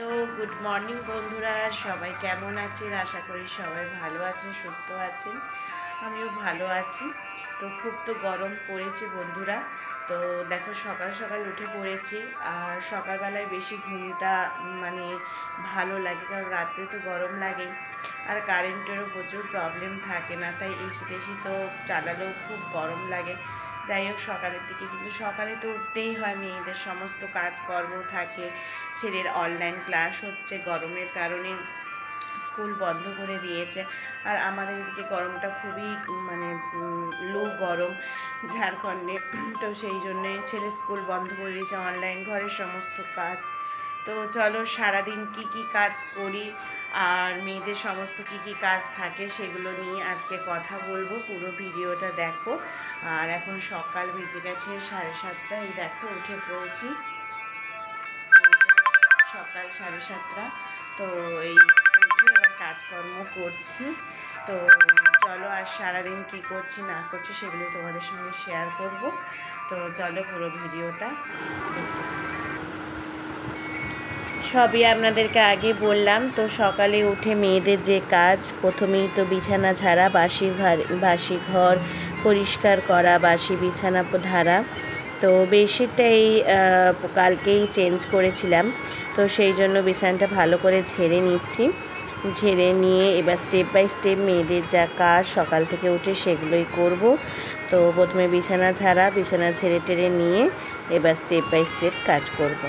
Hello, good morning বন্ধুরা। সবাই কেমন আছেন? আশা করি সবাই ভালো আছেন, সুস্থ আছেন। আমিও ভালো আছি। তো খুব তো গরম পড়েছে বন্ধুরা। তো দেখো সকাল সকাল উঠে পড়েছি। আর সকালবেলায় বেশি ঘুমটা মানে ভালো লাগে, কারণ রাত্রে তো গরম লাগেই। আর কারেন্টেরও প্রচুর প্রবলেম থাকে না, তাই এসি টেসি তো চালালেও খুব গরম লাগে। যাই হোক, সকালের দিকে কিন্তু সকালে তো উঠতেই হয়, মেয়েদের সমস্ত কাজকর্ম থাকে। ছেলের অনলাইন ক্লাস হচ্ছে, গরমের কারণে স্কুল বন্ধ করে দিয়েছে। আর আমাদের এদিকে গরমটা খুবই মানে লো গরম ঝাড়খণ্ডে। তো সেই জন্যে ছেলে স্কুল বন্ধ করে দিয়েছে, অনলাইন ঘরের সমস্ত কাজ। তো চলো সারাদিন কি কি কাজ করি আর মেয়েদের সমস্ত কি কি কাজ থাকে সেগুলো নিয়ে আজকে কথা বলবো। পুরো ভিডিওটা দেখো। আর এখন সকাল বেজে গেছে 7:30। এই দেখো উঠে পড়েছি, সকাল 7:30। তো এই উঠে এবার কাজকর্ম করছি। তো চলো, আর সারাদিন কী করছি না করছি সেগুলো তোমাদের সঙ্গে শেয়ার করব। তো চলো পুরো ভিডিওটা দেখো। সবই আপনাদেরকে আগে বললাম। তো সকালে উঠে মেয়েদের যে কাজ, প্রথমেই তো বিছানা ঝাড়া, বাসি ঘর পরিষ্কার করা, বাসি বিছানা ঝাড়া। তো বেডশিটটা কালকেই চেঞ্জ করেছিলাম, তো সেই জন্য বিছানাটা ভালো করে ঝেড়ে নিচ্ছি। ঝেড়ে নিয়ে এবার স্টেপ বাই স্টেপ মেয়েদের যা কাজ সকাল থেকে উঠে সেগুলোই করব। তো প্রথমে বিছানা ঝাড়া, বিছানা ঝেড়ে টেড়ে নিয়ে এবার স্টেপ বাই স্টেপ কাজ করব।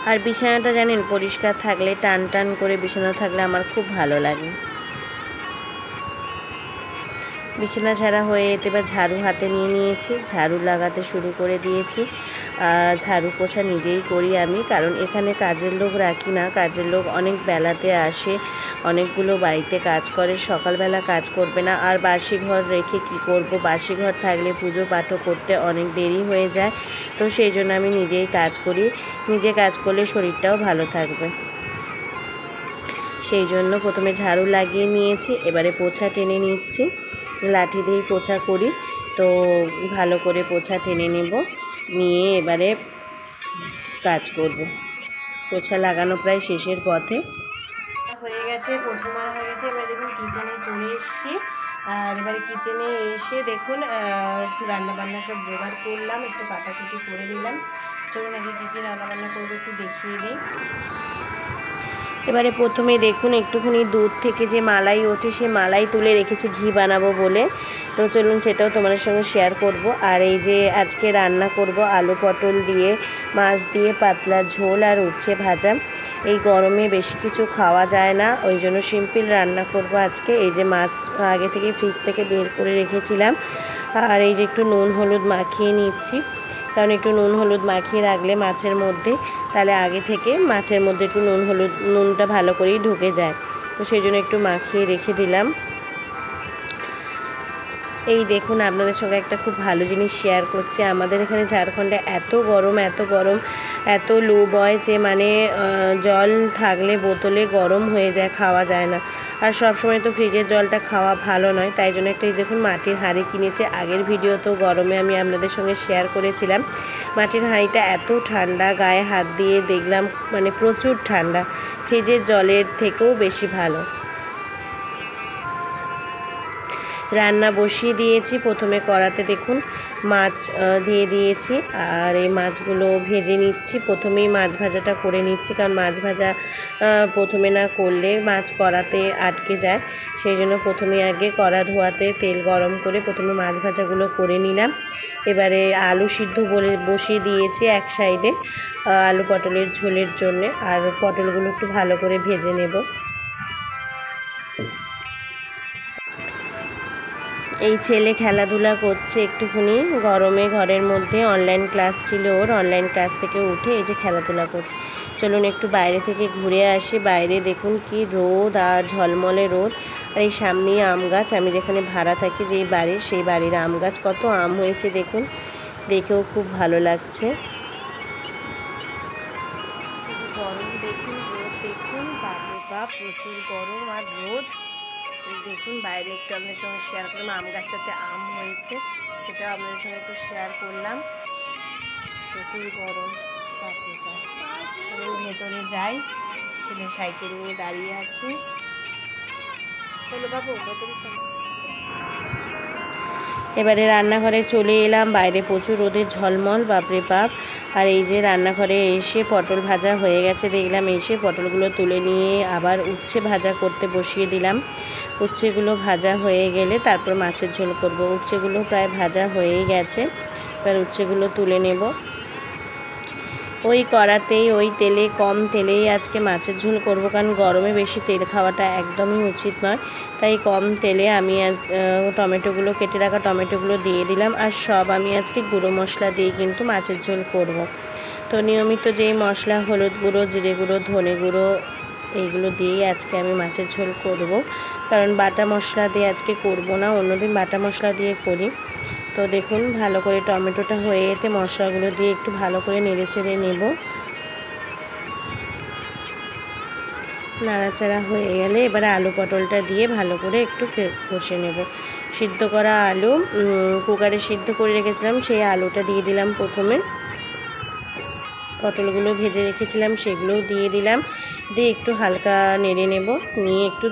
আর বিছানাটা জানেন, পরিষ্কার থাকলে, টান টান করে বিছানা থাকলে আমার খুব ভালো লাগে। বিছানা ঝাড়া হয়ে এবার ঝাড়ু হাতে নিয়ে নিয়েছি, ঝাড়ু লাগাতে শুরু করে দিয়েছি। ঝাড়ু পোছা নিজেই করি আমি, কারণ এখানে কাজের লোক রাখি না। কাজের লোক অনেক বেলাতে আসে, অনেকগুলো বাড়িতে কাজ করে, সকালবেলা কাজ করবে না। আর বাসি ঘর রেখে কি করব? বাসি ঘর থাকলে পুজো পাঠও করতে অনেক দেরি হয়ে যায়। তো সেই জন্য আমি নিজেই কাজ করি। নিজে কাজ করলে শরীরটাও ভালো থাকবে। সেই জন্য প্রথমে ঝাড়ু লাগিয়ে নিয়েছি, এবারে পোছা টেনে নিচ্ছি। লাঠি দিয়েই পোছা করি, তো ভালো করে পোছা টেনে নেব, নিয়ে এবারে কাজ করব। পোছা লাগানো প্রায় শেষের পথে হয়ে গেছে, পোছা মারা হয়ে গেছে। এবার দেখুন কিচেনে চলে এসেছি। আর এবারে কিচেনে এসে দেখুন রান্নাবান্না সব জোগাড় করলাম, একটু কাটাকুটি করে নিলাম। চলুন আজকে কী কী রান্নাবান্না করবো একটু দেখিয়ে দিই। এবারে প্রথমে দেখুন একটুখানি দুধ থেকে যে মালাই ওঠে, সে মালাই তুলে রেখেছি ঘি বানাবো বলে। তো চলুন সেটাও তোমাদের সঙ্গে শেয়ার করব। আর এই যে আজকে রান্না করব আলু পটল দিয়ে, মাছ দিয়ে পাতলা ঝোল আর উচ্ছে ভাজা। এই গরমে বেশি কিছু খাওয়া যায় না, ওই জন্য সিম্পল রান্না করব আজকে। এই যে মাছ আগে থেকে ফ্রিজ থেকে বের করে রেখেছিলাম, আর এই যে একটু নুন হলুদ মাখিয়ে নিচ্ছি, কারণ একটু নুন হলুদ মাখিয়ে রাখলে মাছের মধ্যে, তাহলে আগে থেকে মাছের মধ্যে একটু নুনটা ভালো করেই ঢুকে যায়। তো সেই জন্য একটু মাখিয়ে রেখে দিলাম। এই দেখুন আপনাদের সঙ্গে একটা খুব ভালো জিনিস শেয়ার করছি। আমাদের এখানে ঝাড়খণ্ডে এত গরম, এত লো বয় যে মানে জল থাকলে বোতলে গরম হয়ে যায়, খাওয়া যায় না। আর সব সময় তো ফ্রিজের জলটা খাওয়া ভালো নয়, তাই জন্য একটা দেখুন মাটির হাঁড়ি কিনেছে। আগের ভিডিওতেও গরমে আমি আপনাদের সঙ্গে শেয়ার করেছিলাম। মাটির হাঁড়িটা এত ঠান্ডা, গায়ে হাত দিয়ে দেখলাম মানে প্রচুর ঠান্ডা, ফ্রিজের জলের থেকেও বেশি ভালো। রান্না বসিয়ে দিয়েছি। প্রথমে কড়াতে দেখুন মাছ দিয়ে দিয়েছি, আর এই মাছগুলো ভেজে নিচ্ছি। প্রথমেই মাছ ভাজাটা করে নিচ্ছি, কারণ মাছ ভাজা প্রথমে না করলে মাছ কড়াতে আটকে যায়। সেই জন্য প্রথমে আগে কড়া ধোয়াতে তেল গরম করে প্রথমে মাছ ভাজাগুলো করে নিলাম। এবারে আলু সিদ্ধ বসিয়ে দিয়েছি এক সাইডে আলু পটলের ঝোলের জন্যে, আর পটলগুলো একটু ভালো করে ভেজে নেব। এই ছেলে খেলাধুলা করছে একটুখানি গরমে, ঘরের মধ্যে অনলাইন ক্লাস ছিল ওর, অনলাইন ক্লাস থেকে উঠে এই যে খেলাধুলা করছে। চলুন একটু বাইরে থেকে ঘুরে আসি। বাইরে দেখুন কি রোদ, আর ঝলমলে রোদ। আর এই সামনেই আম গাছ, আমি যেখানে ভাড়া থাকি যেই বাড়ির, সেই বাড়ির আম গাছ, কত আম হয়েছে দেখুন, দেখেও খুব ভালো লাগছে। গরম দেখুন, রোদ দেখুন, বাপরে বাপ প্রচুর গরম আর রোদ। দেখুন বাইরে একটু আপনাদের সঙ্গে শেয়ার করলাম, আম গাছটাতে আম হয়েছে, সেটা আপনাদের সঙ্গে একটু শেয়ার করলাম। প্রচুর গরম, বাপরে বাপ। করে যাই। ছেলে সাইকেল নিয়ে দাঁড়িয়ে আছে। চলো বাবু, এবারে রান্নাঘরে চলে এলাম। বাইরে প্রচুর রোদের ঝলমল, বাপরে বাপ। আর এই যে রান্নাঘরে এসে পটল ভাজা হয়ে গেছে দেখলাম, এসে পটলগুলো তুলে নিয়ে আবার উচ্ছে ভাজা করতে বসিয়ে দিলাম। উচ্ছেগুলো ভাজা হয়ে গেলে তারপর মাছের ঝোল করব। উচ্ছেগুলো প্রায় ভাজা হয়েই গেছে, এবার উচ্ছেগুলো তুলে নেব। ওই কড়াতেই, ওই তেলে, কম তেলেই আজকে মাছের ঝোল করব, কারণ গরমে বেশি তেল খাওয়াটা একদমই উচিত নয়। তাই কম তেলে আমি টমেটোগুলো, কেটে রাখা টমেটোগুলো দিয়ে দিলাম। আর সব আমি আজকে গুঁড়ো মশলা দিয়ে কিন্তু মাছের ঝোল করব। তো নিয়মিত যেই মশলা, হলুদ গুঁড়ো, জিরে গুঁড়ো, ধনে গুঁড়ো, এইগুলো দিয়েই আজকে আমি মাছের ঝোল করব, কারণ বাটা মশলা দিয়ে আজকে করব না, অন্যদিন বাটা মশলা দিয়ে করি। তো দেখুন, ভালো করে টমেটোটা হয়ে যেতে মশলাগুলো দিয়ে একটু ভালো করে নেড়ে চেড়ে নেব। নাড়াচাড়া হয়ে গেলে এবারে আলু পটলটা দিয়ে ভালো করে একটু কষে নেব। সিদ্ধ করা আলু কুকারে সিদ্ধ করে রেখেছিলাম, সেই আলুটা দিয়ে দিলাম প্রথমে। পটলগুলো ভেজে রেখেছিলাম সেগুলোও দিয়ে দিলাম, দিয়ে একটু হালকা নেড়ে নেব। নিয়ে একটু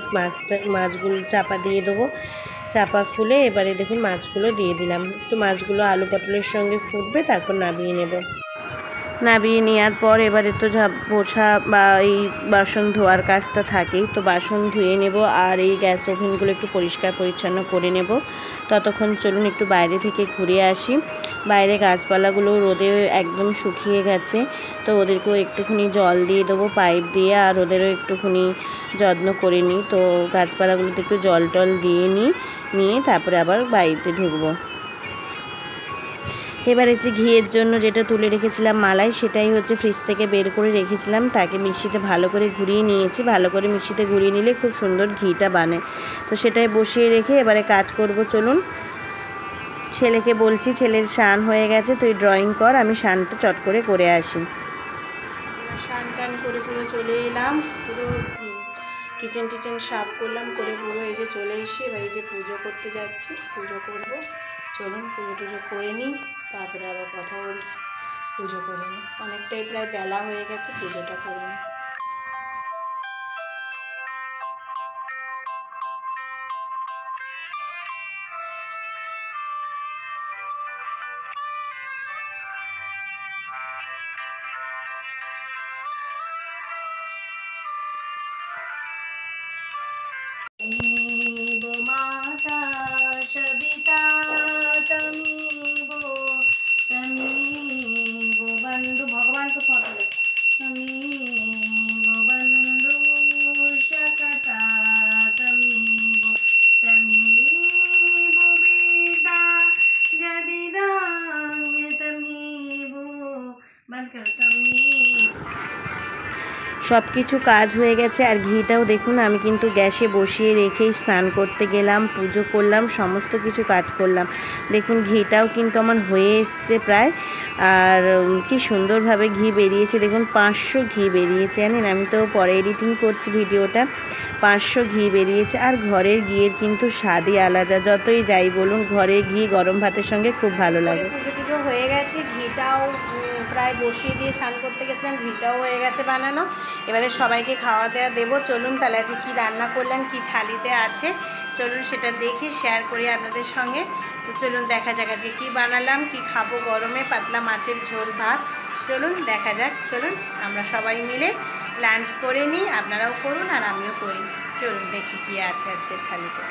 মাছগুলো চাপা দিয়ে দেবো। চাপা খুলে এবারে দেখুন মাছগুলো দিয়ে দিলাম। একটু মাছগুলো আলু পটলের সঙ্গে ফুটবে, তারপর নামিয়ে নেব। নামিয়ে নেওয়ার পর এবারে তো পোছা বা এই বাসন ধোয়ার কাজটা থাকেই, তো বাসন ধুয়ে নেব। আর এই গ্যাস ওভেনগুলো একটু পরিষ্কার পরিচ্ছন্ন করে নেব। ততক্ষণ চলুন একটু বাইরে থেকে ঘুরে আসি। বাইরে গাছপালাগুলো রোদে একদম শুকিয়ে গেছে, তো ওদেরকেও একটুখানি জল দিয়ে দেবো পাইপ দিয়ে, আর ওদেরও একটুখানি যত্ন করে নিই। তো গাছপালাগুলোতে একটু জল টল দিয়ে নিয়ে তারপরে আবার বাড়িতে ঢুকবো। এবারে যে ঘিয়ের জন্য যেটা তুলে রেখেছিলাম মালাই, সেটাই হচ্ছে ফ্রিজ থেকে বের করে রেখেছিলাম, তাকে মিক্সিতে ভালো করে ঘুরিয়ে নিয়েছি। ভালো করে মিক্সিতে ঘুরিয়ে নিলে খুব সুন্দর ঘিটা বানে। তো সেটাই বসিয়ে রেখে এবারে কাজ করব। চলুন, ছেলেকে বলছি, ছেলের স্নান হয়ে গেছে, তুই ড্রয়িং কর, আমি স্নানটা চট করে আসি। স্নান টান করে পুরো চলে এলাম, পুরো কিচেন টিচেন সাফ করলাম, করে পুরো এই যে চলে এসে এবার এই যে পুজো করতে যাচ্ছি, পুজো করব। চলুন পুজো টুজো করে নিই, তারপরে আবার কথা বলছি। পুজো করে নিই, অনেকটাই প্রায় বেলা হয়ে গেছে, পুজোটা করে নিই। মাতা সবিতা তমিব বন্ধু, ভগবান তো ফটো তমিব বন্ধু शकता তমিব বেদা যদি রাং তমিব বানকর তমিব। সব কিছু কাজ হয়ে গেছে। আর ঘিটাও দেখুন, আমি কিন্তু গ্যাসে বসিয়ে রেখেই স্নান করতে গেলাম, পুজো করলাম, সমস্ত কিছু কাজ করলাম। দেখুন ঘিটাও কিন্তু আমার হয়ে এসছে প্রায়। আর কি সুন্দরভাবে ঘি বেরিয়েছে দেখুন, 500 ঘি বেরিয়েছে। জানেন, আমি তো পরে এডিটিং করছি ভিডিওটা, 500 ঘি বেরিয়েছে। আর ঘরের ঘিয়ের কিন্তু স্বাদই আলাদা, যতই যাই বলুন, ঘরের ঘি গরম ভাতের সঙ্গে খুব ভালো লাগে। পুজো টুজো হয়ে গেছে, ঘিটাও প্রায় বসিয়ে দিয়ে স্নান করতে গেছিলাম, ঘিটাও হয়ে গেছে বানানো। এবারে সবাইকে খাওয়া দাওয়া দেবো। চলুন তাহলে আজকে কী রান্না করলাম, কী থালিতে আছে, চলুন সেটা দেখি, শেয়ার করি আপনাদের সঙ্গে। তো চলুন দেখা যাক আজকে কী বানালাম, কী খাবো গরমে। পাতলা মাছের ঝোল ভাত, চলুন দেখা যাক। চলুন আমরা সবাই মিলে লাঞ্চ করে নিই, আপনারাও করুন আর আমিও করি। চলুন দেখি কী আছে আজকের থালিতে।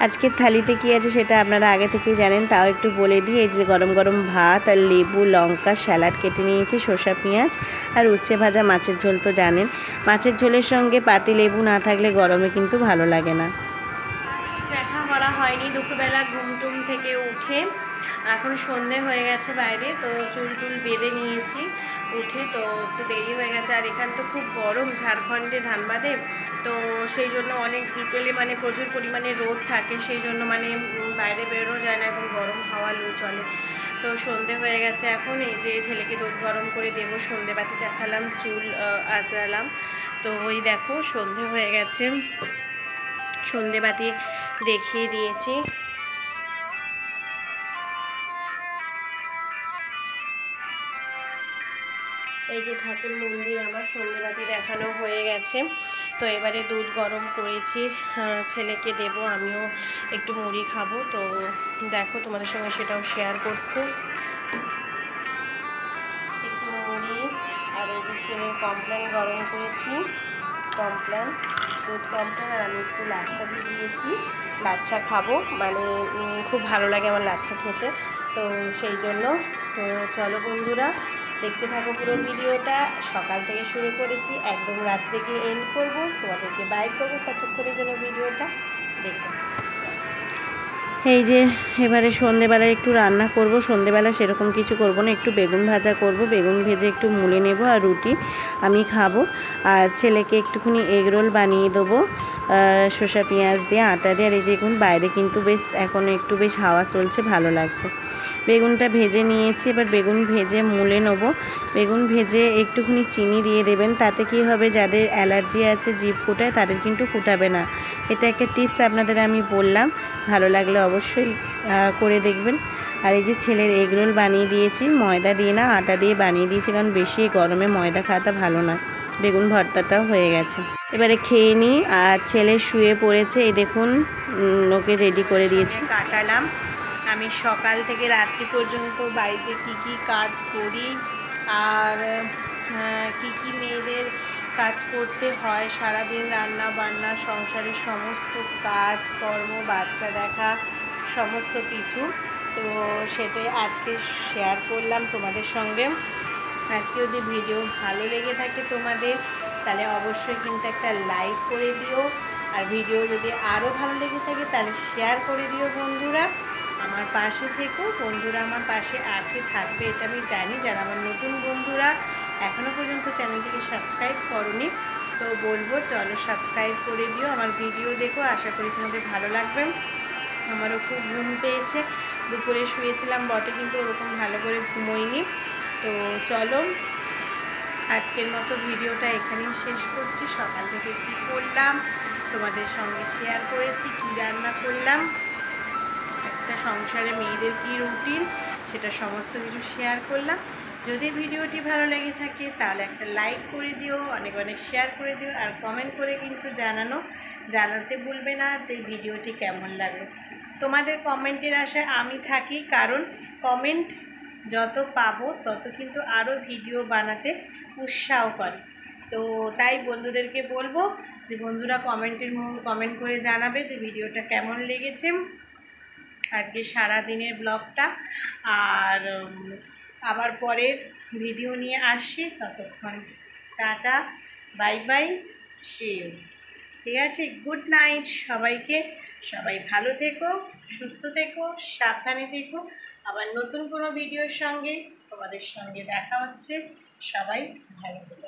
আজকের থালিতে কী আছে সেটা আপনারা আগে থেকেই জানেন, তাও একটু বলে দিই। এই যে গরম গরম ভাত আর লেবু, লঙ্কা, স্যালাড কেটে নিয়েছি, শসা, পেঁয়াজ আর উচ্ছে ভাজা। মাছের ঝোল তো জানেন, মাছের ঝোলের সঙ্গে পাতি লেবু না থাকলে গরমে কিন্তু ভালো লাগে না। দেখা করা হয়নি দুপুরবেলা ঘুম টুম থেকে উঠে, এখন সন্ধে হয়ে গেছে বাইরে, তো চুল টুল বেঁধে নিয়েছি উঠে, তো একটু দেরি হয়ে গেছে। আর এখানে তো খুব গরম, ঝাড়খণ্ডে ধানবাদে, তো সেই জন্য অনেক বিকেলে মানে প্রচুর পরিমাণে রোদ থাকে, সেই জন্য মানে বাইরে বেরোনো যায় না, এবং গরম হাওয়া লু চলে। তো সন্ধে হয়ে গেছে এখন, এই যে ছেলেকে দুধ গরম করে দেবো, সন্ধেবাতি দেখালাম, চুল আঁচড়ালাম। তো ওই দেখো সন্ধে হয়ে গেছে, সন্ধেবাতি দেখিয়ে দিয়েছি। এই যে ঠাকুর মন্দির আমার সন্ধ্যেবাতি দেখানো হয়ে গেছে। তো এবারে দুধ গরম করেছি, ছেলেকে দেব, আমিও একটু মুড়ি খাবো। তো দেখো তোমাদের সঙ্গে সেটাও শেয়ার করছি। একটু মুড়ি আর এই যে ছেলের কমপ্লেন গরম করেছি, কমপ্লেন, দুধ কমপ্লেন, আর আমি একটু লাচ্ছা ভিজিয়েছি, লাচ্ছা খাবো, মানে খুব ভালো লাগে আমার লাচ্ছা খেতে। তো সেই জন্য তো চলো বন্ধুরা, দেখতে থাকো পুরো ভিডিওটা। সকাল থেকে শুরু করেছি, একদম রাত্রে গিয়ে এন্ড করবো, তোমাদেরকে বাই করবো ততক্ষণের জন্য ভিডিওটা দেখো। এই যে এবারে সন্ধেবেলায় একটু রান্না করব। সন্ধেবেলা সেরকম কিছু করব না, একটু বেগুন ভাজা করব, বেগুন ভেজে একটু মুড়ে নেব আর রুটি আমি খাবো। আর ছেলেকে একটুখানি এগ রোল বানিয়ে দেবো শসা পেঁয়াজ দিয়ে, আটা দিয়ে। আর এই যে এখন বাইরে কিন্তু বেশ এখন একটু বেশ হাওয়া চলছে, ভালো লাগছে। বেগুনটা ভেজে নিয়েছি, এবার বেগুন ভেজে মুলে নেব। বেগুন ভেজে একটুখানি চিনি দিয়ে দেবেন, তাতে কি হবে, যাদের অ্যালার্জি আছে জিভ ফুটায় তাদের কিন্তু ফুটাবে না। এটা একটা টিপস আপনাদের আমি বললাম, ভালো লাগলে অবশ্যই করে দেখবেন। আর এই যে ছেলের এগ রোল বানিয়ে দিয়েছি, ময়দা দিয়ে না আটা দিয়ে বানিয়ে দিয়েছি, কারণ বেশি গরমে ময়দা খাওয়াটা ভালো নয়। বেগুন ভর্তাটাও হয়ে গেছে, এবারে খেয়ে নিই। আর ছেলে শুয়ে পড়েছে, এই দেখুন ওকে রেডি করে দিয়েছি। কাটালাম আমি সকাল থেকে রাত্রি পর্যন্ত বাড়িতে কি কি কাজ করি আর কি কি মেয়েদের কাজ করতে হয় সারাদিন, রান্না বান্না, সংসারের সমস্ত কাজ কর্ম, বাচ্চা দেখা, সমস্ত কিছু। তো সেটাই আজকে শেয়ার করলাম তোমাদের সঙ্গে। আজকে যদি ভিডিও ভালো লেগে থাকে তোমাদের, তাহলে অবশ্যই কিন্তু একটা লাইক করে দিও। আর ভিডিও যদি আরও ভালো লেগে থাকে তাহলে শেয়ার করে দিও বন্ধুরা। আমার পাশে থেকো বন্ধুরা, আমার পাশে আছে, থাকবে, এটা আমি জানি। যারা আমার নতুন বন্ধুরা এখনও পর্যন্ত চ্যানেলটিকে সাবস্ক্রাইব করোনি, তো বলবো চলো সাবস্ক্রাইব করে দিও, আমার ভিডিও দেখো, আশা করি তোমাদের ভালো লাগবে। আমারও খুব ঘুম পেয়েছে, দুপুরে শুয়েছিলাম বটে কিন্তু ওরকম ভালো করে ঘুমোইনি। তো চলো আজকের মতো ভিডিওটা এখানেই শেষ করছি। সকাল থেকে কী করলাম তোমাদের সঙ্গে শেয়ার করেছি, কী রান্না করলাম, একটা সংসারে মেয়েদের কী রুটিন, সেটা সমস্ত কিছু শেয়ার করলাম। যদি ভিডিওটি ভালো লেগে থাকে তাহলে একটা লাইক করে দিও, অনেক অনেক শেয়ার করে দিও, আর কমেন্ট করে কিন্তু জানাতে ভুলবে না যে ভিডিওটি কেমন লাগলো। তোমাদের কমেন্টের আশায় আমি থাকি, কারণ কমেন্ট যত পাবো তত কিন্তু আরও ভিডিও বানাতে উৎসাহ করে। তো তাই বন্ধুদেরকে বলবো যে বন্ধুরা কমেন্ট করে জানাবে যে ভিডিওটা কেমন লেগেছে আজকে সারা দিনের ব্লগটা। আর আবার পরের ভিডিও নিয়ে আসি, ততক্ষণ tata, bye bye, see you. ঠিক আছে, গুড নাইট সবাইকে। সবাই ভালো থেকো, সুস্থ থেকো, সাবধানে থেকো। আবার নতুন কোনো ভিডিওর সঙ্গে তোমাদের সঙ্গে দেখা হচ্ছে। সবাই ভালো থেকো।